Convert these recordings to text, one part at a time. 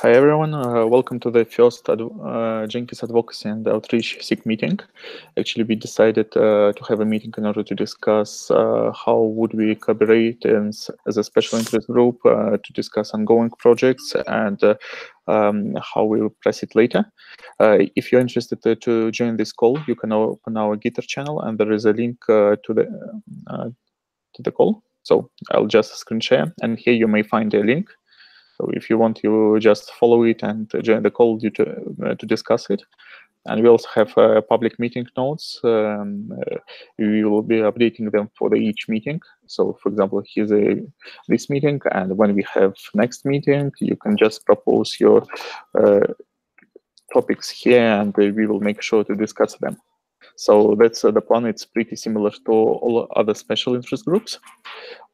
Hi everyone, welcome to the first Jenkins Advocacy and Outreach SIG meeting. Actually, we decided to have a meeting in order to discuss how would we collaborate as a special interest group to discuss ongoing projects and how we will proceed later. If you're interested to join this call, you can open our GitHub channel and there is a link to the call. So I'll just screen share, and here you may find a link. So if you want, you just follow it and join the call to discuss it. And we also have public meeting notes. We will be updating them for each meeting. So for example, here's this meeting, and when we have next meeting, you can just propose your topics here, and we will make sure to discuss them. So that's the plan. It's pretty similar to all other special interest groups.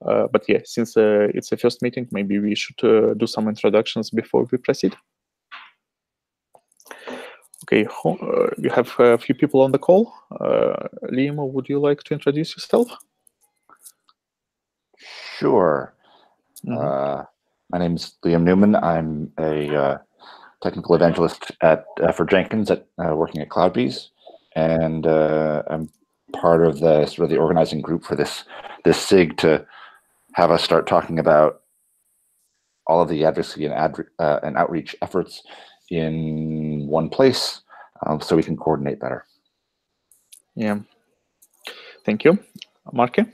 But yeah, since it's a first meeting, maybe we should do some introductions before we proceed. Okay, we have a few people on the call. Liam, would you like to introduce yourself? Sure. My name is Liam Newman. I'm a technical evangelist for Jenkins working at CloudBees, and I'm part of the organizing group for this SIG to have us start talking about all of the advocacy and outreach efforts in one place, so we can coordinate better. Yeah. Thank you. Marky?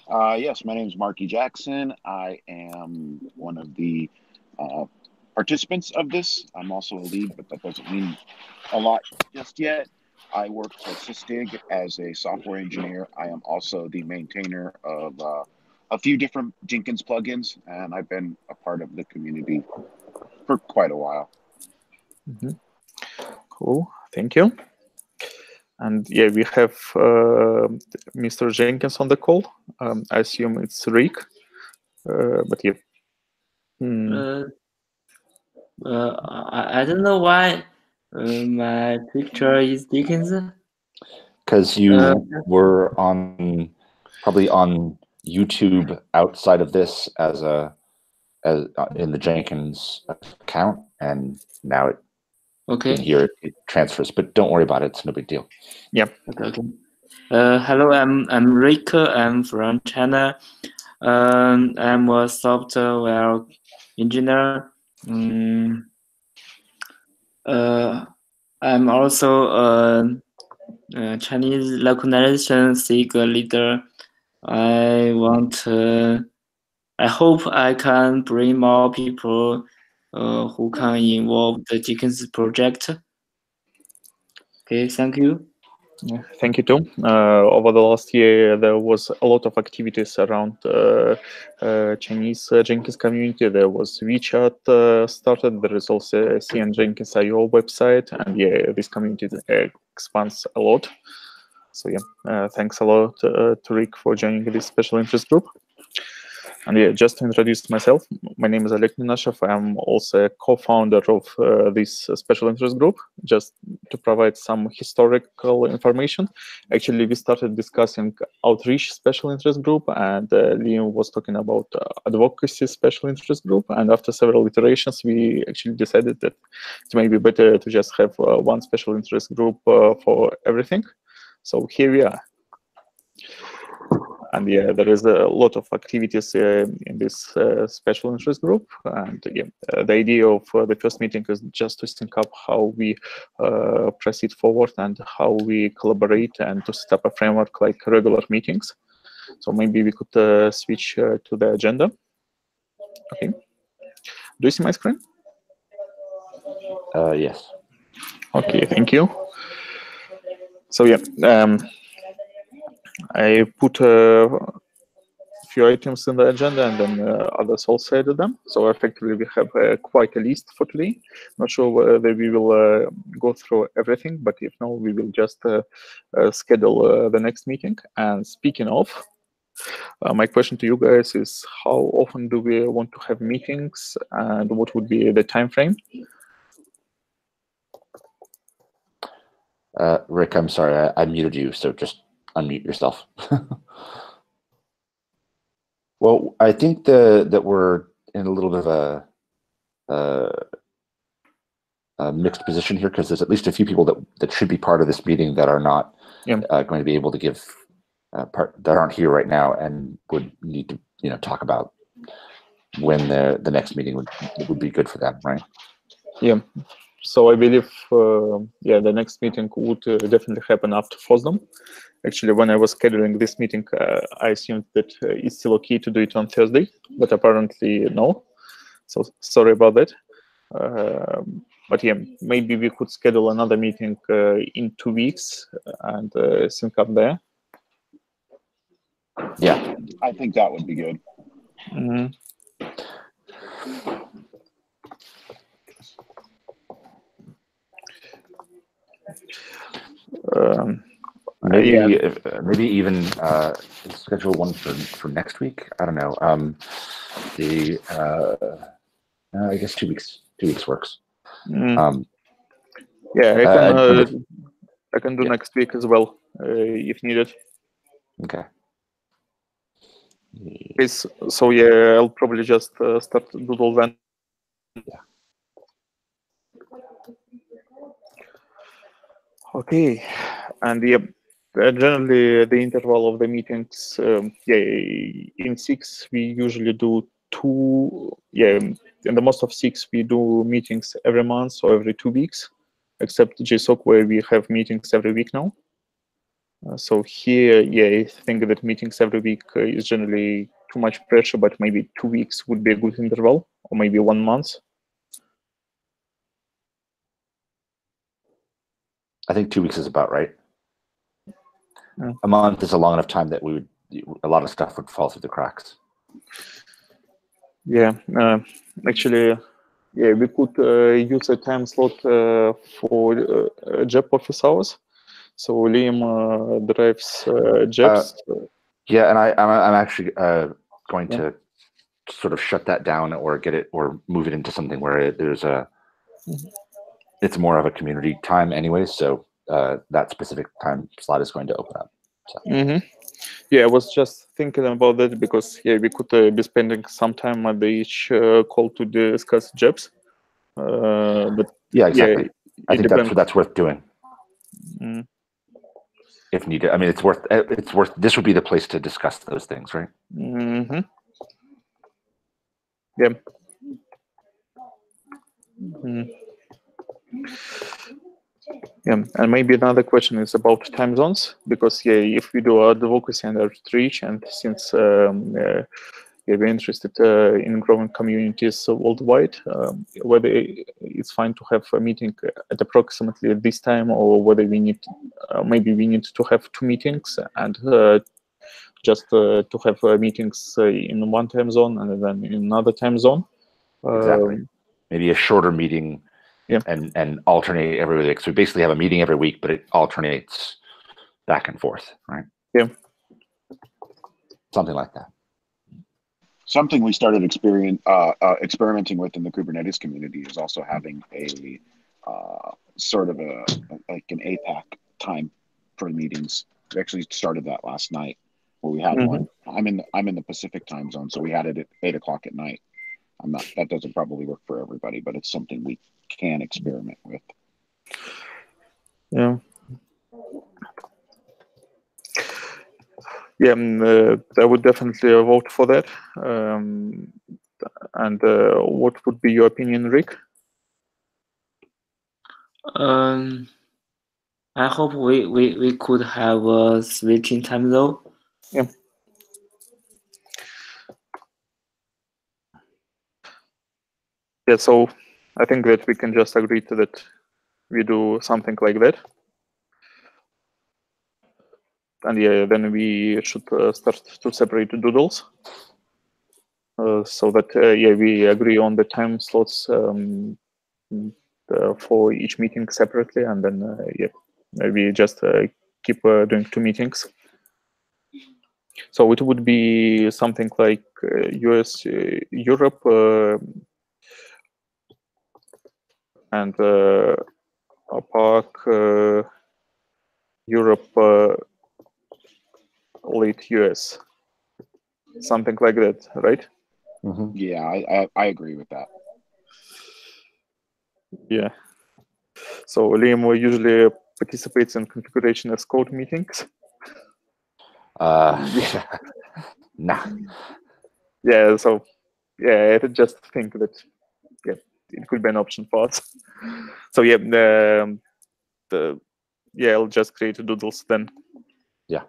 Yes, my name is Marky Jackson. I am one of the participants of this. I'm also a lead, but that doesn't mean a lot just yet. I work for SIG as a software engineer. I am also the maintainer of a few different Jenkins plugins, and I've been a part of the community for quite a while. Cool, thank you. And yeah, we have Mr. Jenkins on the call. I assume it's Rick, but yeah. I don't know why my picture is Jenkins. Because you were probably on YouTube outside of this as in the Jenkins account, and now in here it transfers. But don't worry about it; it's no big deal. Yeah. Okay. Hello, I'm Rick. I'm from China. I'm a software engineer. I'm also a Chinese localization SIG leader. I hope I can bring more people who can involve the Jenkins project. Okay, thank you. Yeah, thank you too. Over the last year, there was a lot of activities around Chinese Jenkins community. There was WeChat started. There is also a CN Jenkins IO website, and yeah, this community expands a lot. So yeah, thanks a lot to Rick for joining this special interest group. And yeah, just to introduce myself, my name is Oleg Minashev. I'm also a co-founder of this special interest group. Just to provide some historical information, actually, we started discussing outreach special interest group, and Liam was talking about advocacy special interest group. And after several iterations, we actually decided that it may be better to just have one special interest group for everything. So here we are. And yeah, there is a lot of activities in this special interest group. And yeah, the idea of the first meeting is just to think up how we proceed forward and how we collaborate, and to set up a framework like regular meetings. So maybe we could switch to the agenda. Okay. Do you see my screen? Yes. Okay, thank you. So yeah, I put a few items in the agenda, and then others also added them. So effectively, we have quite a list for today. Not sure whether we will go through everything, but if not, we will just schedule the next meeting. And speaking of, my question to you guys is, how often do we want to have meetings, and what would be the time frame? Rick, I'm sorry, I muted you, so just unmute yourself. Well, I think that we're in a little bit of mixed position here, because there's at least a few people that should be part of this meeting that are not going to be able to give that aren't here right now, and would need to talk about when the next meeting would be good for them, right? Yeah. So I believe the next meeting would definitely happen after FOSDEM. Actually, when I was scheduling this meeting, I assumed that it's still okay to do it on Thursday, but apparently no. So sorry about that. But yeah, maybe we could schedule another meeting in 2 weeks and sync up there. Yeah, I think that would be good. Mm-hmm. Maybe even schedule one for next week. I don't know. I guess 2 weeks. 2 weeks works. Yeah, I can do next week as well if needed. Okay. So yeah, I'll probably just start Doodle then. Yeah. Okay, and yeah, generally the interval of the meetings, in 6 we usually do 2. Yeah, in the most of 6 we do meetings every month or every 2 weeks, except JSOC where we have meetings every week now. So here, I think that meetings every week is generally too much pressure, but maybe 2 weeks would be a good interval, or maybe 1 month. I think 2 weeks is about right. Yeah. A month is a long enough time that a lot of stuff would fall through the cracks. Yeah, actually, we could use a time slot for JEP office hours. So Liam drives JEPs. Yeah, and I'm actually going to sort of shut that down or get it or move it into something where there's it's more of a community time anyway. So that specific time slot is going to open up. So. Yeah, I was just thinking about that because we could be spending some time at each call to discuss JEPs. But yeah, exactly. I think that's worth doing. If needed. I mean, it's worth. This would be the place to discuss those things, right? Yeah. Yeah, and maybe another question is about time zones, because if we do advocacy and outreach, and since we're interested in growing communities worldwide, whether it's fine to have a meeting at approximately this time, or whether we need maybe we need to have 2 meetings and just to have meetings in one time zone and then in another time zone. Exactly. Maybe a shorter meeting. Yeah. And alternate every week. So we basically have a meeting every week, but it alternates back and forth, right? Yeah. Something like that. Something we started experimenting with in the Kubernetes community is also having a sort of like an APAC time for meetings. We actually started that last night, where we had one. I'm in the Pacific time zone, so we had it at 8 o'clock at night. That doesn't probably work for everybody, but it's something we can experiment with. Yeah. Yeah, I would definitely vote for that. And what would be your opinion, Rick? I hope we could have a switching time zone. Yeah. Yeah, so I think that we can just agree to that we do something like that. And then we should start to separate the doodles. So that we agree on the time slots for each meeting separately, and then we just keep doing 2 meetings. So it would be something like US, Europe, and APAC, Europe, late US, something like that, right? Yeah, I agree with that. Yeah. So Liam usually participates in configuration as code meetings. Nah. Yeah. So yeah, I just think that it could be an option for us. So yeah, I'll just create doodles then. Yeah.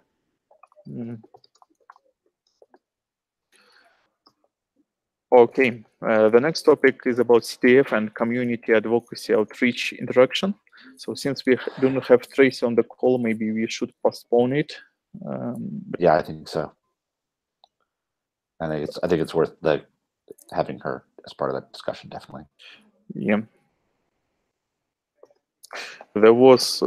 Okay, the next topic is about CTF and community advocacy outreach interaction. So since we don't have Tracy on the call, maybe we should postpone it. Yeah, I think so. I think it's worth having her as part of that discussion, definitely. Yeah. There was,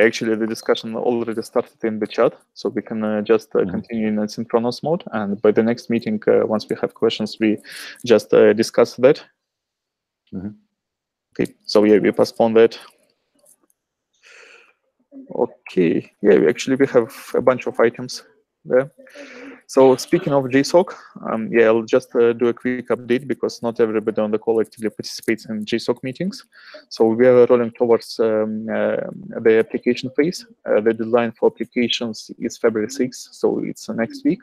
actually the discussion already started in the chat, so we can just continue in a synchronous mode. And by the next meeting, once we have questions, we just discuss that. Okay, so yeah, we postpone that. Okay, yeah, we have a bunch of items there. So speaking of JSOC, I'll just do a quick update because not everybody on the call actively participates in JSOC meetings. So we are rolling towards the application phase. The deadline for applications is February 6th, so it's next week.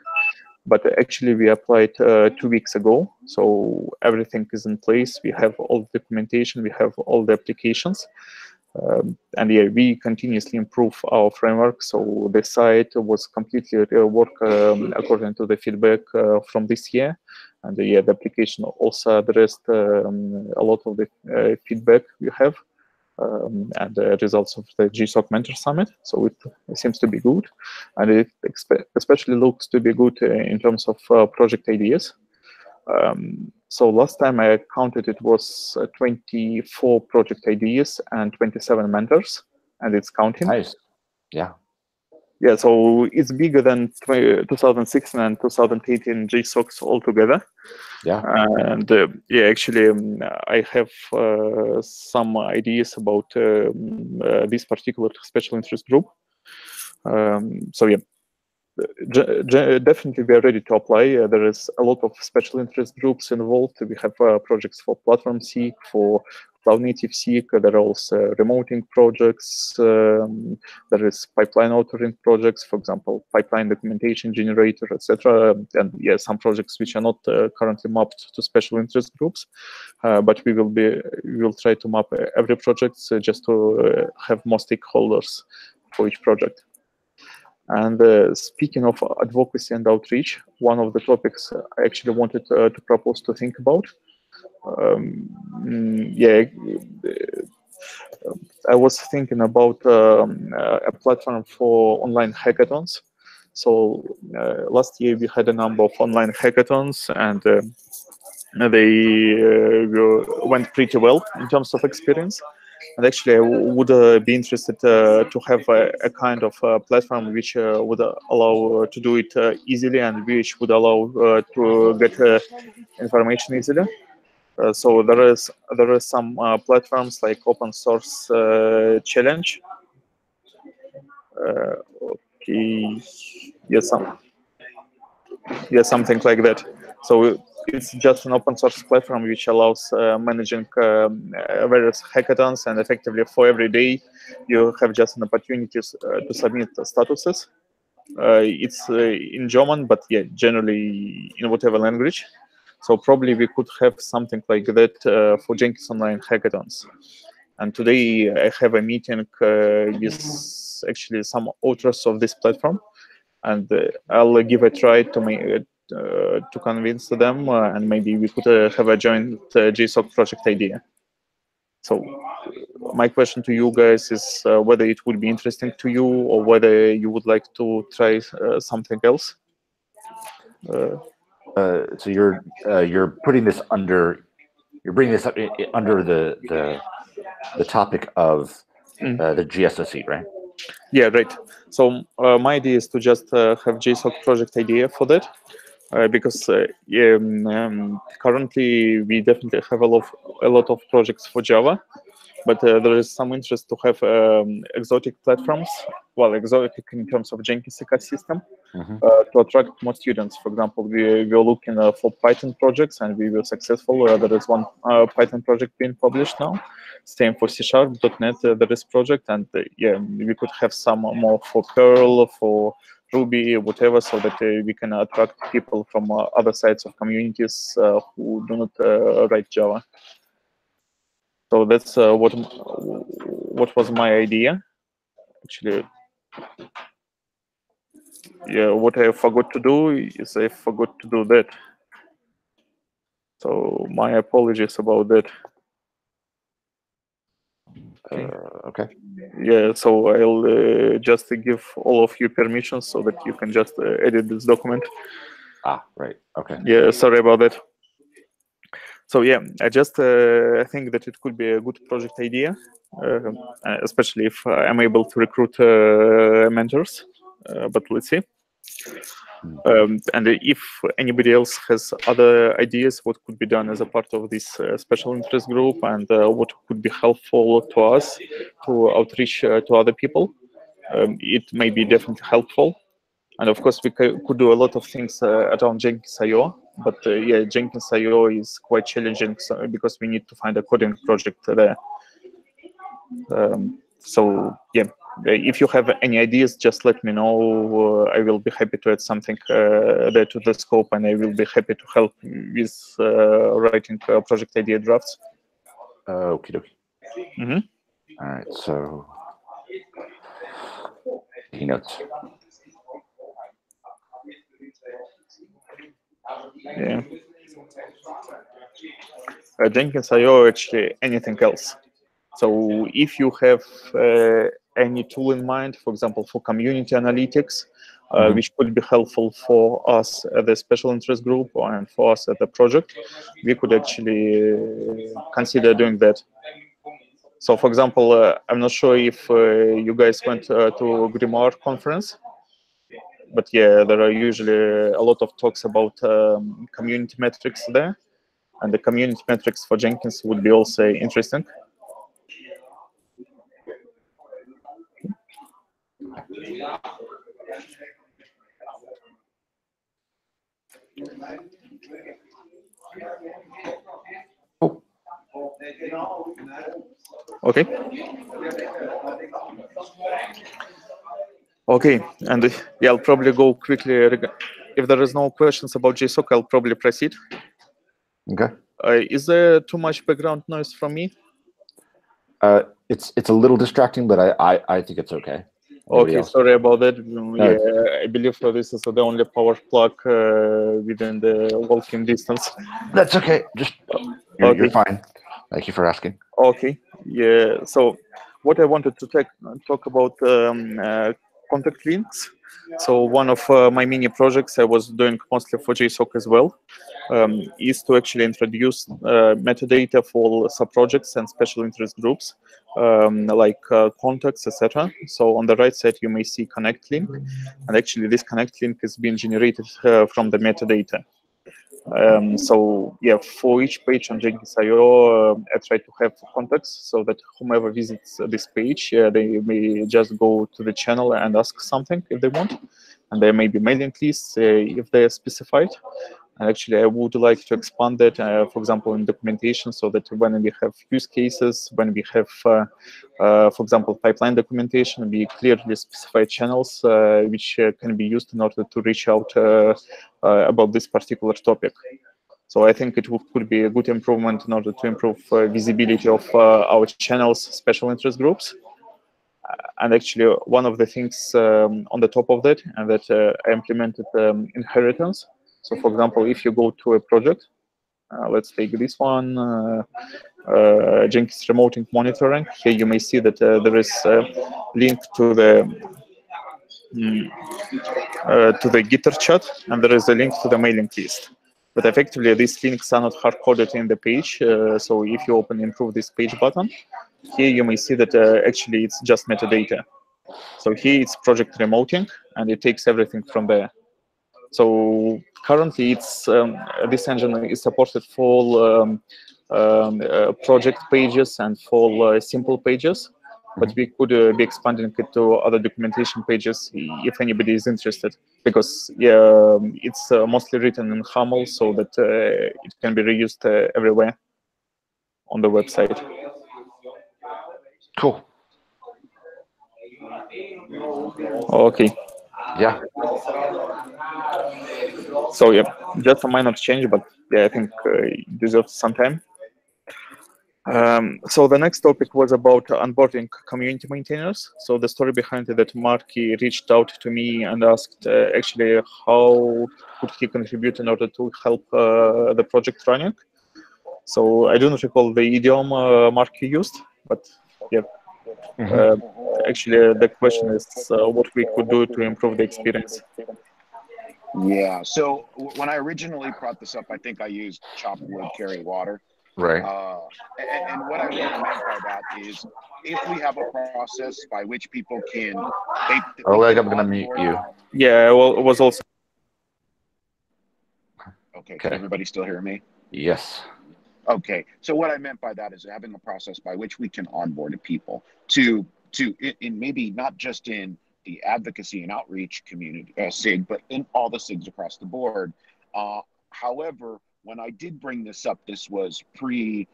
But actually, we applied 2 weeks ago, so everything is in place. We have all the documentation, we have all the applications. And yeah, we continuously improve our framework. So the site was completely reworked according to the feedback from this year. And the application also addressed a lot of the feedback we have and the results of the JSOC Mentor Summit. So it seems to be good. And it especially looks to be good in terms of project ideas. So last time I counted, it was 24 project ideas and 27 mentors, and it's counting. Nice. Yeah. Yeah, so it's bigger than 2016 and 2018 JSOCs altogether. Yeah. And actually, I have some ideas about this particular special interest group. So yeah. Definitely, we are ready to apply. There is a lot of special interest groups involved. We have projects for platform SIG, for cloud native SIG. There are also remoting projects. There is pipeline authoring projects, for example, pipeline documentation generator, etc. And some projects which are not currently mapped to special interest groups. But we will try to map every project just to have more stakeholders for each project. And speaking of advocacy and outreach, one of the topics I actually wanted to propose to think about. I was thinking about a platform for online hackathons. So last year we had a number of online hackathons, and they went pretty well in terms of experience. And actually, I would be interested to have a kind of platform which would allow to do it easily and which would allow to get information easily. So there are some platforms like Open Source Challenge. Okay, something like that. So it's just an open source platform which allows managing various hackathons, and effectively for every day you have just an opportunity to submit statuses. It's in German, but generally in whatever language. So probably we could have something like that for Jenkins Online hackathons. And today I have a meeting with actually some authors of this platform, and I'll give a try to convince them, and maybe we could have a joint JSOC project idea. So my question to you guys is whether it would be interesting to you or whether you would like to try something else. So you're putting this under, you're bringing this up under the topic of the JSOC, right? Yeah, right. So my idea is to just have JSOC project idea for that. Because currently we definitely have a lot of projects for Java, but there is some interest to have exotic platforms, well, exotic in terms of Jenkins ecosystem, to attract more students. For example, we were looking for Python projects, and we were successful. There is one Python project being published now. Same for C#, .NET, there is project, and yeah, we could have some more for Perl, for Ruby, whatever, so that we can attract people from other sides of communities who do not write Java. So that's what was my idea. Actually, yeah, what I forgot to do is I forgot to do that. So my apologies about that. Okay. Yeah, so I'll just give all of you permissions so that you can just edit this document. Ah, right. Okay. Yeah, sorry about that. So yeah, I just think that it could be a good project idea, especially if I'm able to recruit mentors. But let's see. And if anybody else has other ideas, what could be done as a part of this special interest group, and what could be helpful to us to outreach to other people, it may be definitely helpful. And of course, we could do a lot of things around Jenkins.io, but yeah, Jenkins.io is quite challenging because we need to find a coding project there. So yeah, if you have any ideas, just let me know. I will be happy to add something there to the scope, and I will be happy to help with writing project idea drafts. Okie dokie. All right, so notes. Yeah. Jenkins.io, actually anything else. So if you have any tool in mind, for example, for community analytics, which could be helpful for us at the special interest group and for us at the project, we could actually consider doing that. So, for example, I'm not sure if you guys went to Grimoire conference, but yeah, there are usually a lot of talks about community metrics there, and the community metrics for Jenkins would be also interesting. Okay. Okay, and yeah, I'll probably go quickly. If there is no questions about JSOC, I'll probably proceed. Okay. Is there too much background noise from me? It's a little distracting, but I think it's okay. Anybody else? Sorry about that. Yeah, I believe this is the only power plug within the walking distance. That's okay. Just you're fine. Thank you for asking. Okay. Yeah. So what I wanted to talk about contact links. So one of my mini projects I was doing mostly for JSOC as well is to actually introduce metadata for sub-projects and special interest groups, like contacts, etc. So on the right side, you may see connect link, and actually this connect link is being generated from the metadata. So yeah, for each page on Jenkins.io, I try to have contacts so that whomever visits this page, they may just go to the channel and ask something if they want, and there may be mailing lists if they are specified. And actually, I would like to expand that, for example, in documentation, so that when we have use cases, when we have, for example, pipeline documentation, we clearly specify channels which can be used in order to reach out about this particular topic. So I think it could be a good improvement in order to improve visibility of our channels, special interest groups. And actually, one of the things on the top of that, and that I implemented inheritance. So, for example, if you go to a project, let's take this one, Jenkins remoting monitoring. Here you may see that there is a link to the Gitter chat, and there is a link to the mailing list. But effectively, these links are not hard-coded in the page. So if you open Improve this page button, here you may see that actually it's just metadata. So here it's project remoting, and it takes everything from there. So currently, it's this engine is supported for project pages and full simple pages, but we could be expanding it to other documentation pages if anybody is interested, because it's mostly written in XAML, so that it can be reused everywhere on the website. Cool. Okay. Yeah. So yeah, just a minor change, but yeah, I think it deserves some time. So the next topic was about onboarding community maintainers. So the story behind it, that Marky reached out to me and asked actually how could he contribute in order to help the project running. So I do not recall the idiom Marky used, but yeah. Actually, the question is what we could do to improve the experience. Yeah. So when I originally brought this up, I think I used chop wood, carry water. Right. And what I really meant by that is, if we have a process by which people can, Oleg, I'm gonna mute you. Yeah, well, it was also. Okay. Can everybody still hear me? Yes. Okay. So what I meant by that is having a process by which we can onboard people to in maybe not just in the advocacy and outreach community SIG, but in all the SIGs across the board. However, when I did bring this up, this was pre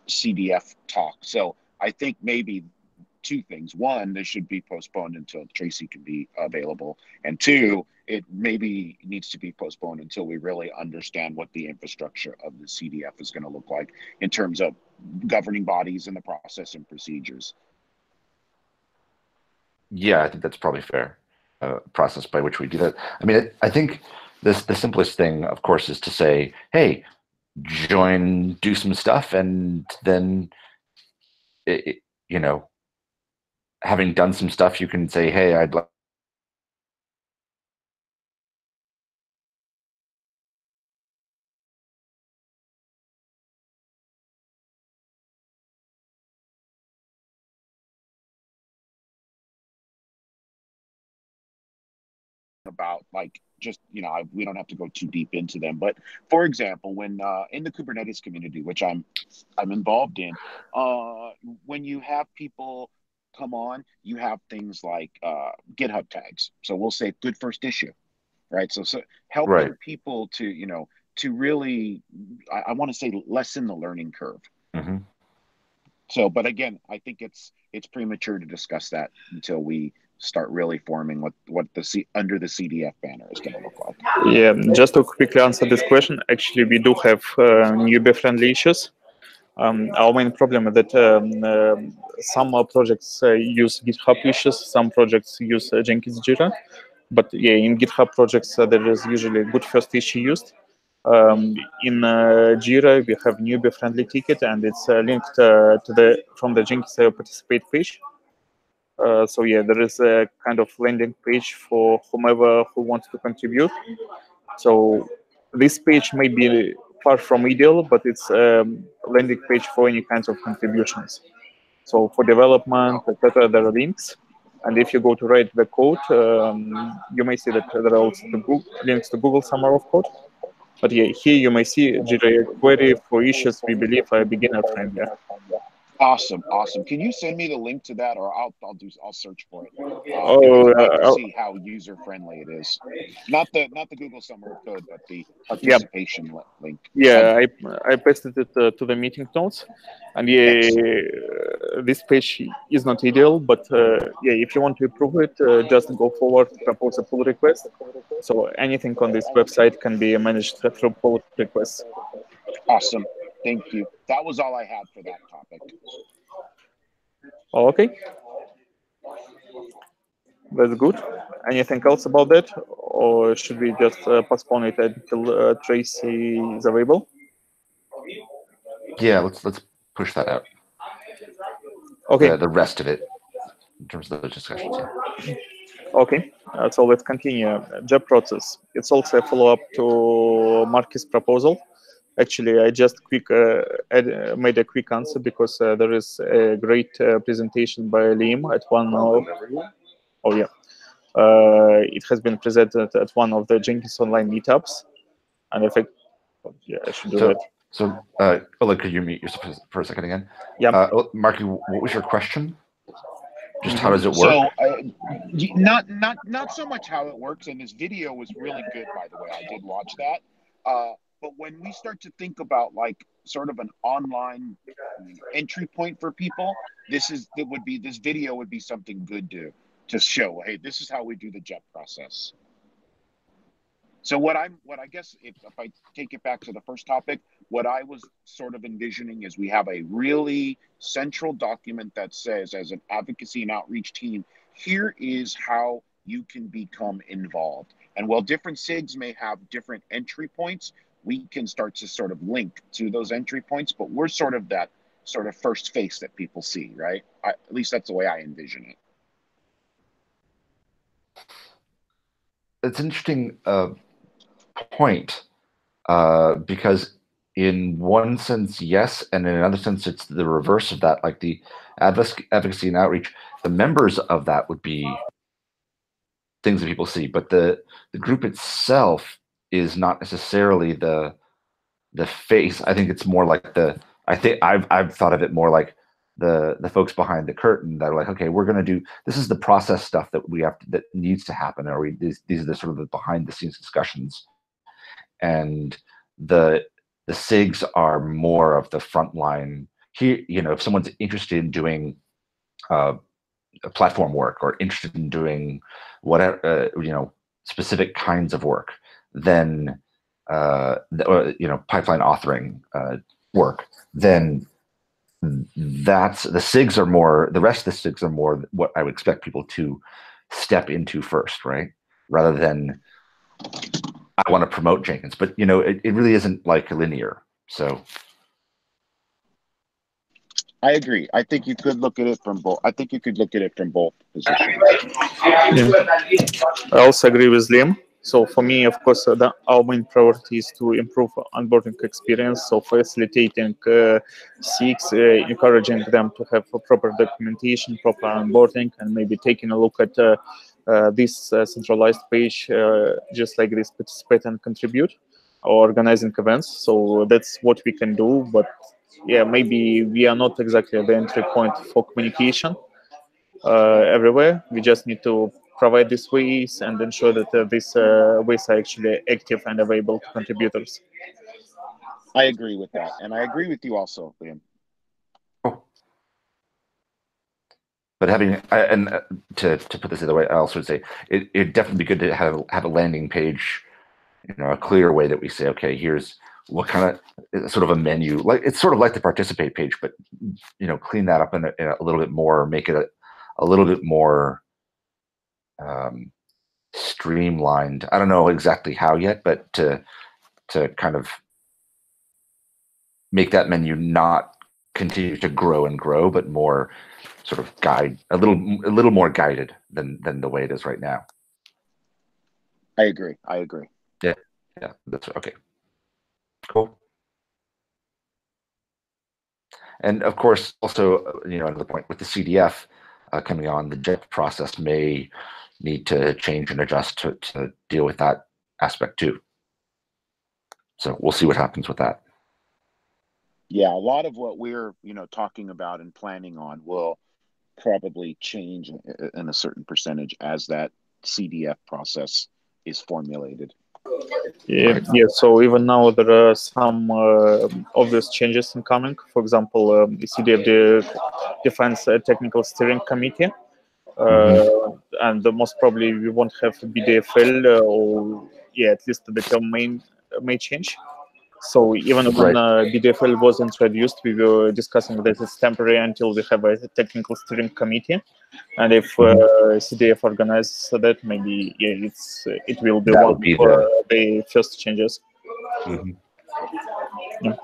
CDF talk. So I think maybe two things. One, this should be postponed until Tracy can be available. And two, it maybe needs to be postponed until we really understand what the infrastructure of the CDF is going to look like in terms of governing bodies and the process and procedures. Yeah, I think that's probably fair. Process by which we do that. I mean, I think the simplest thing, of course, is to say, hey, join, do some stuff, and then, you know, having done some stuff, you can say, hey, I'd like about, like, just, you know, we don't have to go too deep into them, but for example, when in the Kubernetes community, which I'm involved in, when you have people come on, you have things like GitHub tags. So we'll say good first issue, right? So helping people to, you know, to really, I want to say, lessen the learning curve. So, but again, I think it's premature to discuss that until we start really forming what the under the CDF banner is going to look like. Yeah, just to quickly answer this question, actually, we do have newbie-friendly issues. Our main problem is that some projects use GitHub issues, some projects use Jenkins Jira, but yeah, in GitHub projects there is usually a good first issue used. In Jira, we have newbie-friendly ticket, and it's linked to from the Jenkins participate page. So yeah, there is a kind of landing page for whomever who wants to contribute. So this page may be far from ideal, but it's a landing page for any kinds of contributions. So for development, etc., there are links. And if you go to write the code, you may see that there are also links to Google Summer of Code. But yeah, here you may see Jira query for issues we believe are beginner friendly. Awesome. Can you send me the link to that, or I'll search for it. I'd like to see how user friendly it is. Not the Google Summer of Code, but the participation link. Yeah, I pasted it to the meeting notes, and yeah, this page is not ideal, but yeah, if you want to improve it, just go forward, propose a pull request. So anything on this website can be managed through pull requests. Awesome. Thank you. That was all I had for that topic. Okay. That's good. Anything else about that? Or should we just postpone it until Tracy is available? Yeah, let's push that out. Okay. The rest of it, in terms of those discussions. Yeah. Okay. So let's continue. Job process. It's also a follow-up to Marky's proposal. Actually, I just made a quick answer because there is a great presentation by Liam at one of. Oh yeah, it has been presented at one of the Jenkins online meetups, and I think, yeah, I should do that. So, Oleg, could you mute yourself for a second again? Yeah. Marky, what was your question? Just how does it work? So, not so much how it works. And this video was really good, by the way. I did watch that. But when we start to think about like sort of an online entry point for people, this video would be something good to show. Hey, this is how we do the JEP process. So what I guess if I take it back to the first topic, what I was sort of envisioning is we have a really central document that says, as an advocacy and outreach team, here is how you can become involved. And while different SIGs may have different entry points, we can start to sort of link to those entry points, but we're sort of that sort of first face that people see, right? At least that's the way I envision it. It's an interesting point, because in one sense, yes, and in another sense, it's the reverse of that. Like the advocacy and outreach, the members of that would be things that people see, but the group itself is not necessarily the face. I think it's more like I've thought of it more like the folks behind the curtain that are like, okay, we're going to do, this is the process stuff that that needs to happen, or these are the sort of the behind the scenes discussions. And the SIGs are more of the front line. Here, if someone's interested in doing platform work or interested in doing whatever, specific kinds of work, then pipeline authoring work, then that's the SIGs are more, the rest of the SIGs are more what I would expect people to step into first, right? Rather than I want to promote Jenkins, but it really isn't like linear. So I agree. I think you could look at it from both. I think you could look at it from both positions. Yeah. I also agree with Liam. So for me, of course, our main priority is to improve onboarding experience. So facilitating SIGs, encouraging them to have a proper documentation, proper onboarding, and maybe taking a look at this centralized page, just like this, participate and contribute, or organizing events. So that's what we can do. But yeah, maybe we are not exactly the entry point for communication everywhere. We just need to provide these ways and ensure that these ways are actually active and available to contributors. I agree with that, and I agree with you also, Liam. But to put this the other way, I also would say it'd definitely be good to have a landing page, a clear way that we say, okay, here's what kind of sort of a menu, like it's sort of like the participate page, but clean that up in a little bit more, make it a little bit more streamlined. I don't know exactly how yet, but to kind of make that menu not continue to grow and grow, but more sort of guide, a little more guided than the way it is right now. I agree. Yeah, that's okay. Cool. And of course, also, another point with the CDF coming on, the JEP process may need to change and adjust to deal with that aspect too. So we'll see what happens with that. Yeah, a lot of what we're talking about and planning on will probably change in a certain percentage as that CDF process is formulated. Yeah, so even now there are some obvious changes incoming. For example, the CDF defines a technical steering committee, and most probably we won't have BDFL, or at least the term may change. So even when BDFL was introduced, we were discussing that it's temporary until we have a technical steering committee, and if CDF organizes that, maybe it will be one of the first changes. Yeah.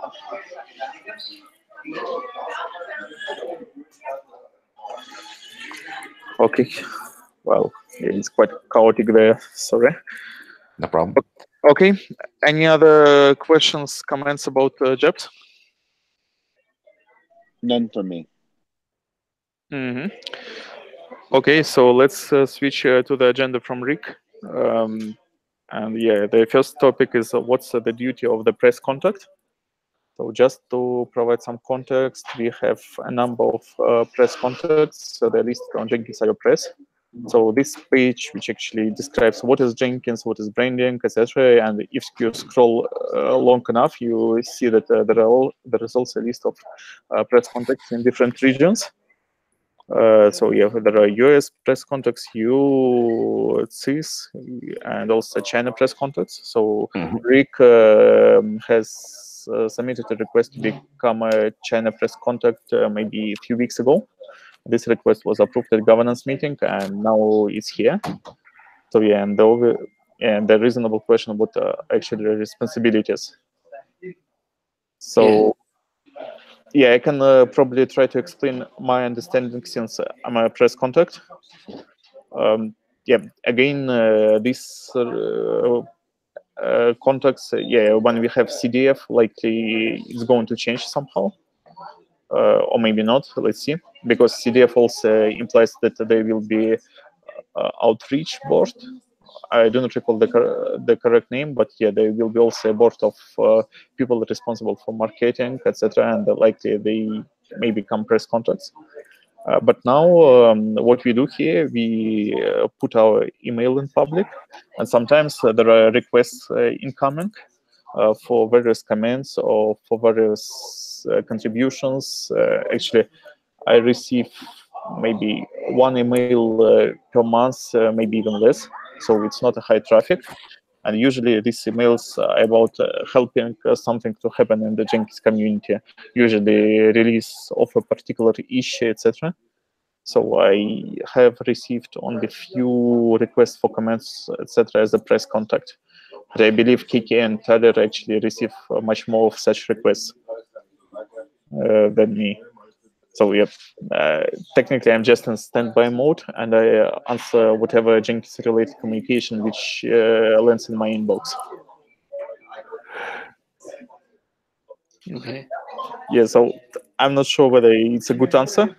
Okay. Well, it's quite chaotic there. Sorry. No problem. Okay. Any other questions, comments about JEPs? None for me. Okay, so let's switch to the agenda from Rick. And the first topic is what's the duty of the press contact. So just to provide some context, we have a number of press contacts. So they're listed on Jenkins.io press. So this page, which actually describes what is Jenkins, what is branding, etc. And if you scroll long enough, you see that there is also a list of press contacts in different regions. So yeah, there are US press contacts, EU, CIS, and also China press contacts. So Rick has submitted a request to become a China press contact maybe a few weeks ago. This request was approved at governance meeting, and now it's here. So yeah, and the reasonable question about actually the responsibilities. So. Yeah, I can probably try to explain my understanding since I'm a press contact. Yeah, again, these contacts, yeah, when we have CDF, likely it's going to change somehow, or maybe not. Let's see, because CDF also implies that there will be outreach board. I do not recall the correct name, but yeah, there will be also a board of people responsible for marketing, etc., and likely they may become press contacts. But now what we do here, we put our email in public, and sometimes there are requests incoming for various comments or for various contributions. Actually, I receive maybe one email per month, maybe even less. So it's not a high traffic. And usually these emails are about helping something to happen in the Jenkins community, usually release of a particular issue, etc. So I have received only few requests for comments, etc. as a press contact. But I believe KK and Tyler actually receive much more of such requests than me. So yeah, technically I'm just in standby mode, and I answer whatever Jenkins-related communication which lands in my inbox. Okay. Yeah, so I'm not sure whether it's a good answer,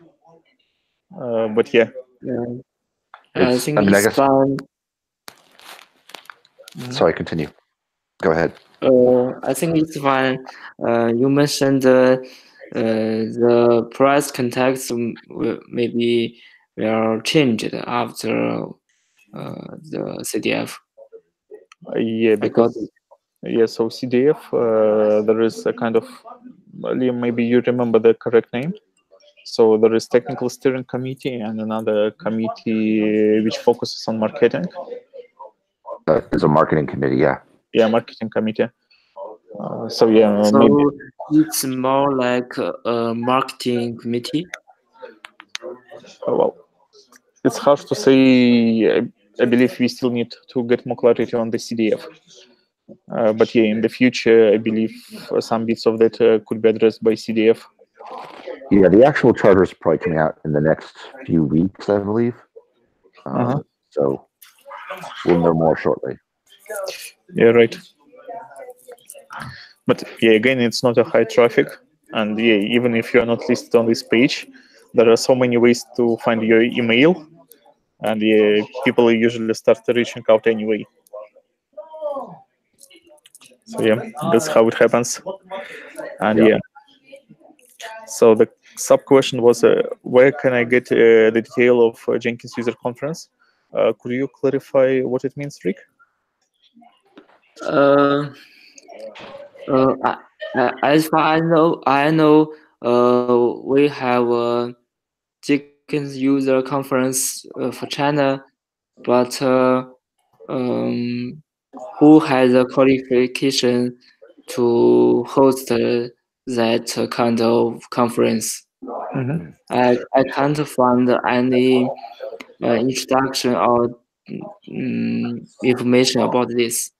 but yeah. I think it's fine. Sorry, continue. Go ahead. I think it's fine. You mentioned the price context maybe will change after the CDF. Yeah, because yeah, so CDF, there is a kind of, Liam, maybe you remember the correct name. So there is technical steering committee and another committee which focuses on marketing. There's a marketing committee, yeah. Yeah, marketing committee. So yeah, so maybe it's more like a marketing committee. Well, it's hard to say. I believe we still need to get more clarity on the CDF. But yeah, in the future, I believe some bits of that could be addressed by CDF. Yeah, the actual charter is probably coming out in the next few weeks, I believe. So we'll know more shortly. Yeah, right. But yeah, again, it's not a high traffic. And yeah, even if you're not listed on this page, there are so many ways to find your email. And yeah, people usually start reaching out anyway. So yeah, that's how it happens. And yeah. So the sub question was, where can I get the detail of Jenkins user conference? Could you clarify what it means, Rick? As far as I know, we have a Jenkins user conference for China, but who has a qualification to host that kind of conference? I can't find any introduction or information about this.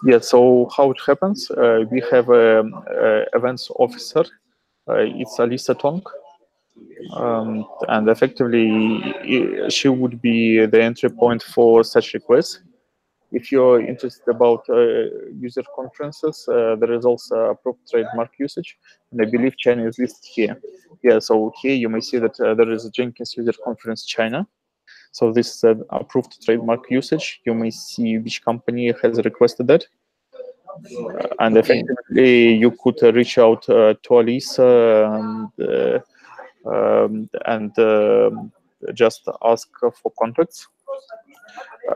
Yeah, so how it happens, we have an events officer, it's Alisa Tong, and effectively she would be the entry point for such requests. If you're interested about user conferences, there is also approved trademark usage, and I believe China is listed here. Yeah, so here you may see that there is a Jenkins user conference China. So this is an approved trademark usage. You may see which company has requested that. And effectively, you could reach out to Alisa and just ask for contacts.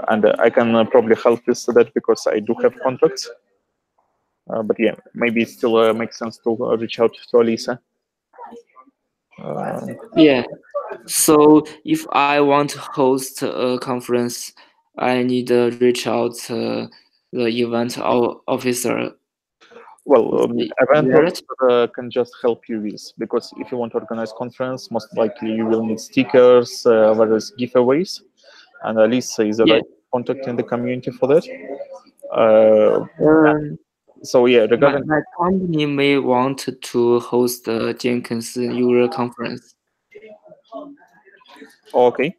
And I can probably help with that because I do have contacts. But yeah, maybe it still makes sense to reach out to Alisa. Yeah. So if I want to host a conference, I need to reach out to the event officer. Well, event officer can just help you with, because if you want to organize conference, most likely you will need stickers, various giveaways, and Alisa is the right contact in the community for that. So yeah, regarding my company may want to host the Jenkins user conference. Okay.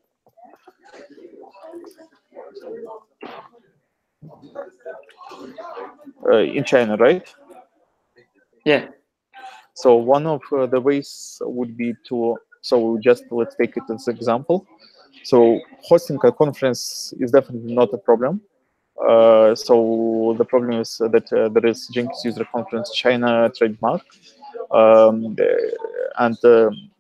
In China, right? Yeah. So one of the ways would be to, so just let's take it as an example. So hosting a conference is definitely not a problem. So the problem is that there is Jenkins User Conference China trademark.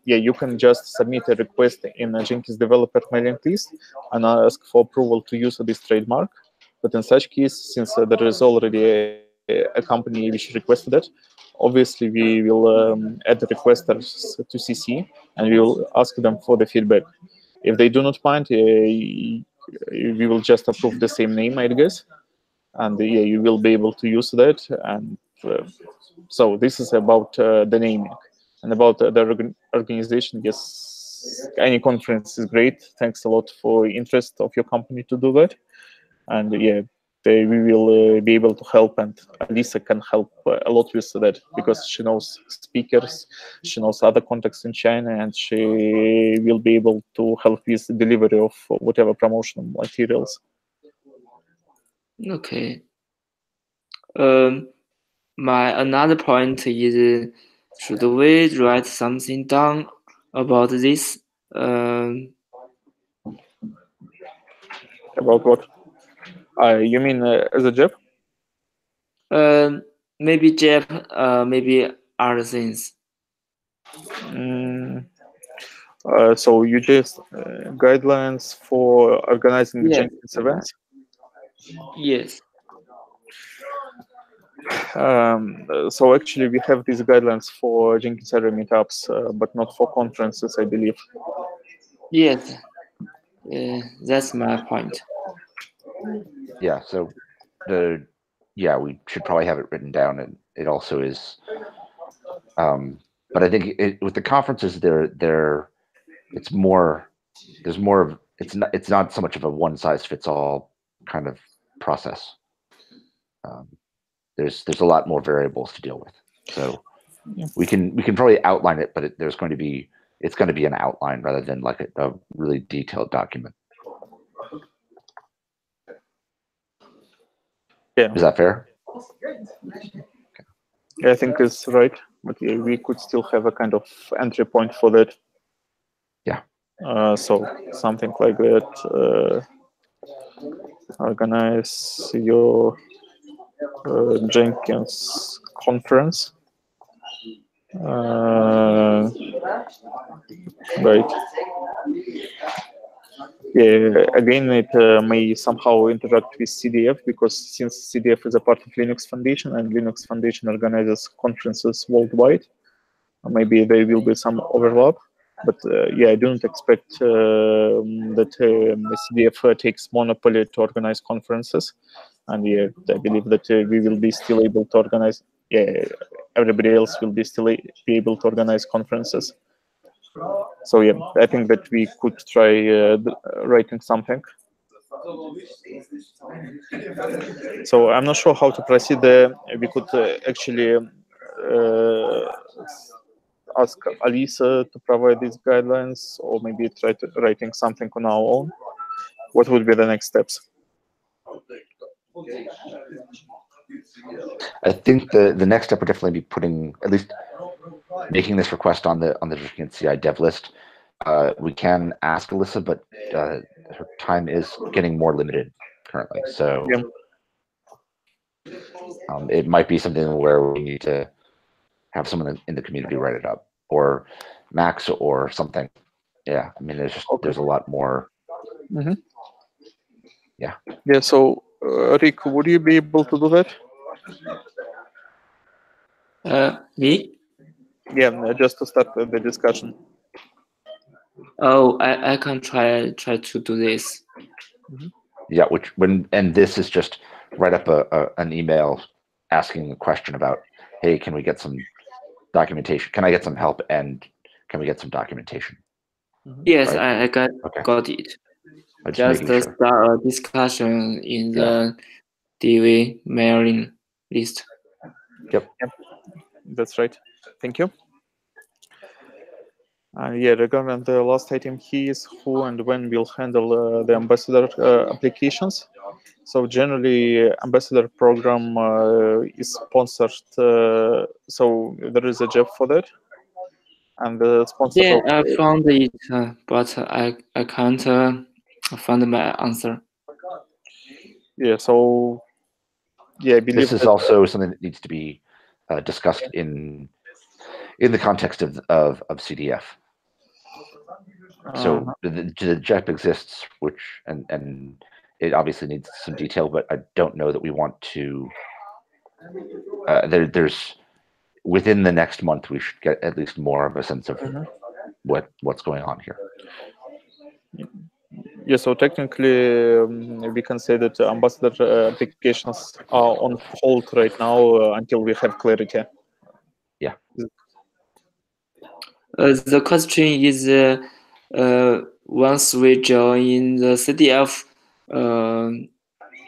Yeah, you can just submit a request in a Jenkins developer mailing list and ask for approval to use this trademark. But in such case, since there is already a company which requested it, obviously we will add the requesters to CC and we will ask them for the feedback. If they do not mind, we will just approve the same name, I guess, and yeah, you will be able to use that. And so this is about the naming. And about the organization, yes, any conference is great. Thanks a lot for interest of your company to do that. And yeah, we will be able to help, and Alisa can help a lot with that because she knows speakers, she knows other contacts in China, and she will be able to help with the delivery of whatever promotional materials. Okay. My another point is, should we write something down about this? About what? You mean as a job? Maybe Jeff, maybe other things. So you just guidelines for organizing Jenkins events? Yes. So actually, we have these guidelines for Jenkins area meetups, but not for conferences, I believe. Yes, that's my point. Yeah. So we should probably have it written down, and it also is. But I think with the conferences, it's more. There's more of it's not so much of a one size fits all kind of process. There's a lot more variables to deal with. So we can probably outline it, but it's going to be an outline rather than like a really detailed document. Yeah. Is that fair? Yeah, I think it's right, but yeah, we could still have a kind of entry point for that. Yeah. So something like that. Organize your Jenkins conference. Right. Yeah, again, it may somehow interact with CDF because since CDF is a part of Linux Foundation and Linux Foundation organizes conferences worldwide, maybe there will be some overlap. But yeah, I don't expect that CDF takes monopoly to organize conferences. And yeah, I believe that we will be still able to organize. Yeah, everybody else will be still be able to organize conferences. So yeah, I think that we could try writing something. So I'm not sure how to proceed. We could actually ask Alisa to provide these guidelines, or maybe try to writing something on our own. What would be the next steps? I think the next step would definitely be at least making this request on the Jenkins CI dev list. We can ask Alisa, but her time is getting more limited currently. So It might be something where we need to have someone in the community write it up, or Max or something. Yeah, I mean, there's a lot more. Mm-hmm. Yeah. Yeah. So, Rick, would you be able to do that? Me? Yeah, just to start the discussion. Oh, I can try to do this. Mm-hmm. Yeah, and this is just write up an email asking a question about, hey, can we get some documentation? Can I get some help, and can we get some documentation? Mm-hmm. Yes, Right? I got it. Just sure. start a discussion in the DV mailing list. Yep. That's right. Thank you. Yeah, regarding the last item here is who and when will handle the ambassador applications. So generally, ambassador program is sponsored. So there is a job for that, and the sponsor. Yeah, I found it, but I can't find my answer. Yeah. So yeah, I believe this is also something that needs to be discussed in the context of CDF. So the JEP exists, which and it obviously needs some detail, but I don't know that we want to. There's within the next month we should get at least more of a sense of what's going on here. Yeah, so technically we can say that ambassador applications are on hold right now until we have clarity. Yeah. The question is, once we join the CDF,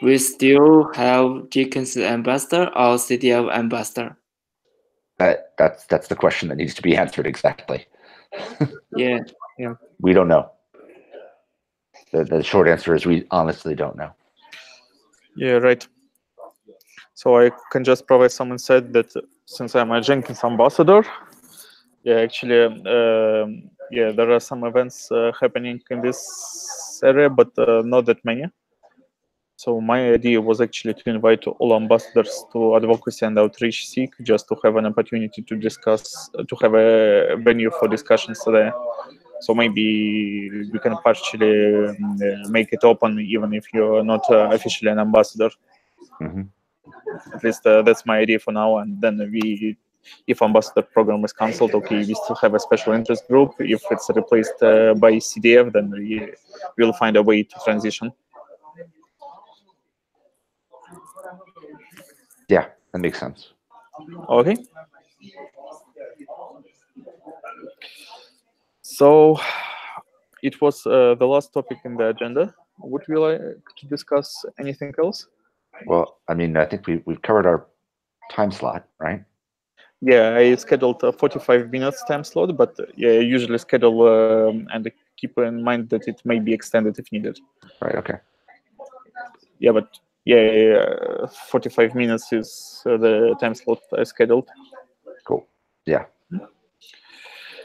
we still have Jenkins ambassador or CDF ambassador? That's the question that needs to be answered exactly. Yeah. We don't know. The short answer is we honestly don't know. Yeah, right. So I can just provide some insight that since I'm a Jenkins ambassador, yeah, actually, yeah, there are some events happening in this area, but not that many. So my idea was actually to invite all ambassadors to Advocacy and Outreach SIG just to have an opportunity to discuss, to have a venue for discussions there. So maybe we can partially make it open even if you're not officially an ambassador. Mm-hmm. At least that's my idea for now. And then if ambassador program is cancelled, okay, we still have a special interest group. If it's replaced by CDF, then we'll find a way to transition. Yeah, that makes sense. Okay. So it was the last topic in the agenda. Would we like to discuss anything else? Well, I mean, I think we've covered our time slot, right? Yeah, I scheduled a 45 minutes time slot, but yeah, I usually schedule and keep in mind that it may be extended if needed. Right. Okay. Yeah, but yeah, 45 minutes is the time slot I scheduled. Cool. Yeah.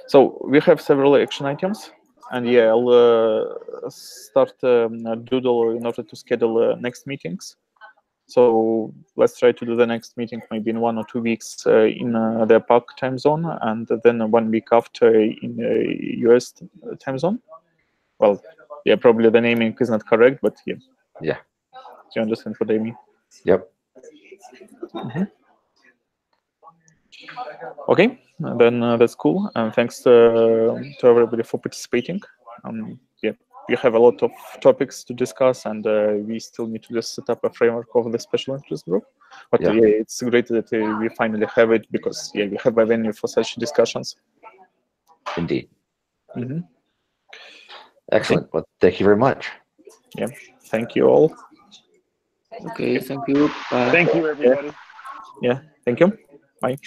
So we have several action items, and yeah, I'll start a doodle in order to schedule next meetings. So let's try to do the next meeting maybe in 1 or 2 weeks in the PAC time zone, and then 1 week after in US time zone. Well, yeah, probably the naming is not correct, but yeah. Yeah. Do you understand what I mean? Yep. Mm-hmm. Okay, then that's cool, and thanks to everybody for participating. Yeah, we have a lot of topics to discuss, and we still need to just set up a framework of the special interest group. But yeah, it's great that we finally have it, because yeah, we have a venue for such discussions. Indeed. Mm-hmm. Excellent. Okay. Well, thank you very much. Yeah, thank you all. Okay, thank you. Bye. Thank you, everybody. Yeah, thank you. Bye.